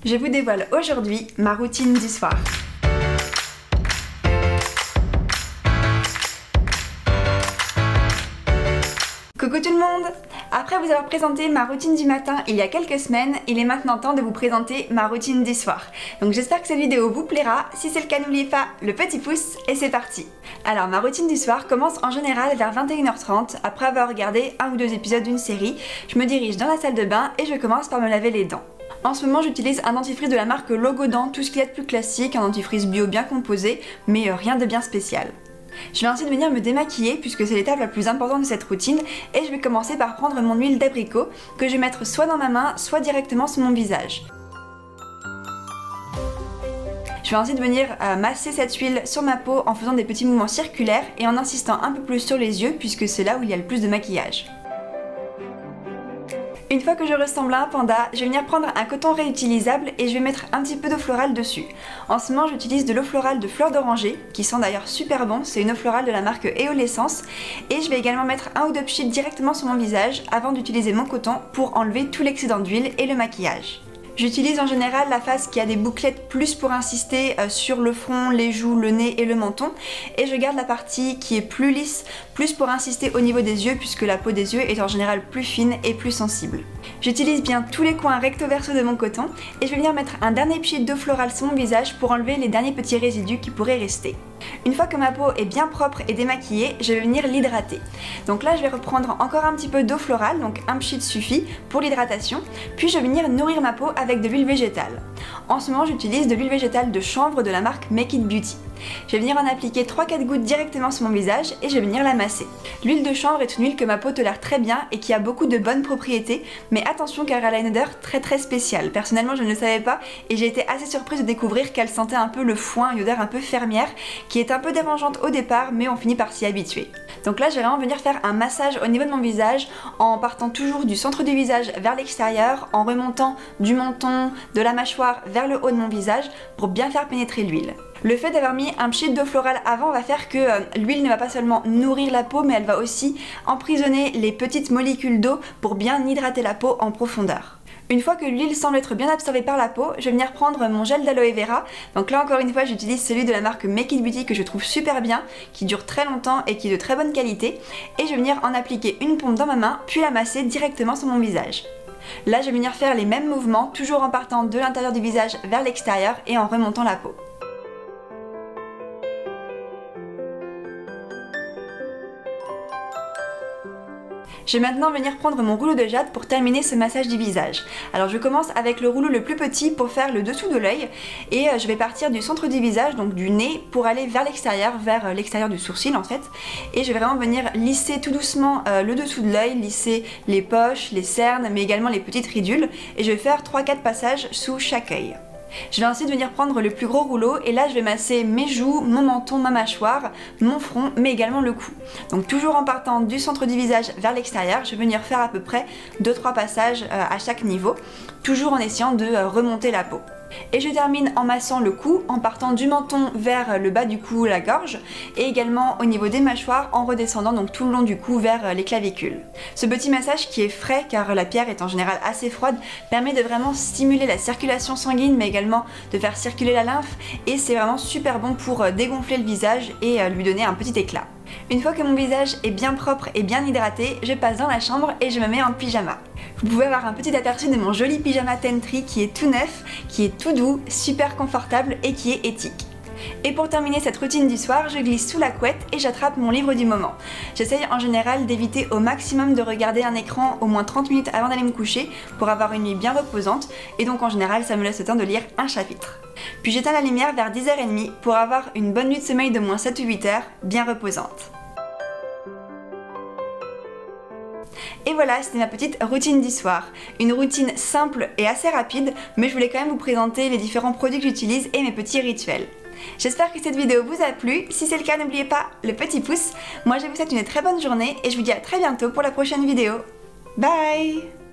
Je vous dévoile aujourd'hui ma routine du soir. Coucou tout le monde! Après vous avoir présenté ma routine du matin il y a quelques semaines, il est maintenant temps de vous présenter ma routine du soir. Donc j'espère que cette vidéo vous plaira, si c'est le cas n'oubliez pas le petit pouce et c'est parti! Alors ma routine du soir commence en général vers 21h30, après avoir regardé un ou deux épisodes d'une série, je me dirige dans la salle de bain et je commence par me laver les dents. En ce moment j'utilise un dentifrice de la marque Logodent, tout ce qu'il y a de plus classique, un dentifrice bio bien composé, mais rien de bien spécial. Je vais ensuite venir me démaquiller puisque c'est l'étape la plus importante de cette routine et je vais commencer par prendre mon huile d'abricot que je vais mettre soit dans ma main, soit directement sur mon visage. Je vais ensuite venir masser cette huile sur ma peau en faisant des petits mouvements circulaires et en insistant un peu plus sur les yeux puisque c'est là où il y a le plus de maquillage. Une fois que je ressemble à un panda, je vais venir prendre un coton réutilisable et je vais mettre un petit peu d'eau florale dessus. En ce moment j'utilise de l'eau florale de fleur d'oranger, qui sent d'ailleurs super bon, c'est une eau florale de la marque Eolessence. Et je vais également mettre un ou deux pchits directement sur mon visage avant d'utiliser mon coton pour enlever tout l'excédent d'huile et le maquillage. J'utilise en général la face qui a des bouclettes plus pour insister sur le front, les joues, le nez et le menton. Et je garde la partie qui est plus lisse, plus pour insister au niveau des yeux puisque la peau des yeux est en général plus fine et plus sensible. J'utilise bien tous les coins recto verso de mon coton et je vais venir mettre un dernier pchit d'eau florale sur mon visage pour enlever les derniers petits résidus qui pourraient rester. Une fois que ma peau est bien propre et démaquillée, je vais venir l'hydrater. Donc là je vais reprendre encore un petit peu d'eau florale, donc un pchit suffit pour l'hydratation, puis je vais venir nourrir ma peau avec de l'huile végétale. En ce moment j'utilise de l'huile végétale de chanvre de la marque Make It Beauty. Je vais venir en appliquer 3-4 gouttes directement sur mon visage et je vais venir la masser. L'huile de chanvre est une huile que ma peau tolère très bien et qui a beaucoup de bonnes propriétés, mais attention car elle a une odeur très spéciale. Personnellement je ne le savais pas et j'ai été assez surprise de découvrir qu'elle sentait un peu le foin, une odeur un peu fermière, qui est un peu dérangeante au départ mais on finit par s'y habituer. Donc là je vais vraiment venir faire un massage au niveau de mon visage en partant toujours du centre du visage vers l'extérieur, en remontant du menton, de la mâchoire vers le haut de mon visage pour bien faire pénétrer l'huile. Le fait d'avoir mis un pchit d'eau florale avant va faire que l'huile ne va pas seulement nourrir la peau mais elle va aussi emprisonner les petites molécules d'eau pour bien hydrater la peau en profondeur. Une fois que l'huile semble être bien absorbée par la peau, je vais venir prendre mon gel d'aloe vera. Donc là encore une fois j'utilise celui de la marque Make It Beauty que je trouve super bien, qui dure très longtemps et qui est de très bonne qualité. Et je vais venir en appliquer une pompe dans ma main puis la masser directement sur mon visage. Là je vais venir faire les mêmes mouvements, toujours en partant de l'intérieur du visage vers l'extérieur et en remontant la peau. Je vais maintenant venir prendre mon rouleau de jade pour terminer ce massage du visage. Alors je commence avec le rouleau le plus petit pour faire le dessous de l'œil et je vais partir du centre du visage, donc du nez, pour aller vers l'extérieur du sourcil en fait. Et je vais vraiment venir lisser tout doucement le dessous de l'œil, lisser les poches, les cernes, mais également les petites ridules. Et je vais faire 3-4 passages sous chaque œil. Je vais ensuite venir prendre le plus gros rouleau et là je vais masser mes joues, mon menton, ma mâchoire, mon front mais également le cou. Donc toujours en partant du centre du visage vers l'extérieur, je vais venir faire à peu près 2-3 passages à chaque niveau, toujours en essayant de remonter la peau. Et je termine en massant le cou en partant du menton vers le bas du cou, la gorge, et également au niveau des mâchoires en redescendant donc tout le long du cou vers les clavicules. Ce petit massage qui est frais car la pierre est en général assez froide permet de vraiment stimuler la circulation sanguine mais également de faire circuler la lymphe et c'est vraiment super bon pour dégonfler le visage et lui donner un petit éclat. Une fois que mon visage est bien propre et bien hydraté, je passe dans la chambre et je me mets en pyjama. Vous pouvez avoir un petit aperçu de mon joli pyjama Tentry qui est tout neuf, qui est tout doux, super confortable et qui est éthique. Et pour terminer cette routine du soir, je glisse sous la couette et j'attrape mon livre du moment. J'essaye en général d'éviter au maximum de regarder un écran au moins 30 minutes avant d'aller me coucher pour avoir une nuit bien reposante et donc en général ça me laisse le temps de lire un chapitre. Puis j'éteins la lumière vers 10h30 pour avoir une bonne nuit de sommeil de moins 7 ou 8 heures, bien reposante. Et voilà, c'était ma petite routine du soir. Une routine simple et assez rapide, mais je voulais quand même vous présenter les différents produits que j'utilise et mes petits rituels. J'espère que cette vidéo vous a plu, si c'est le cas n'oubliez pas le petit pouce. Moi je vous souhaite une très bonne journée et je vous dis à très bientôt pour la prochaine vidéo. Bye!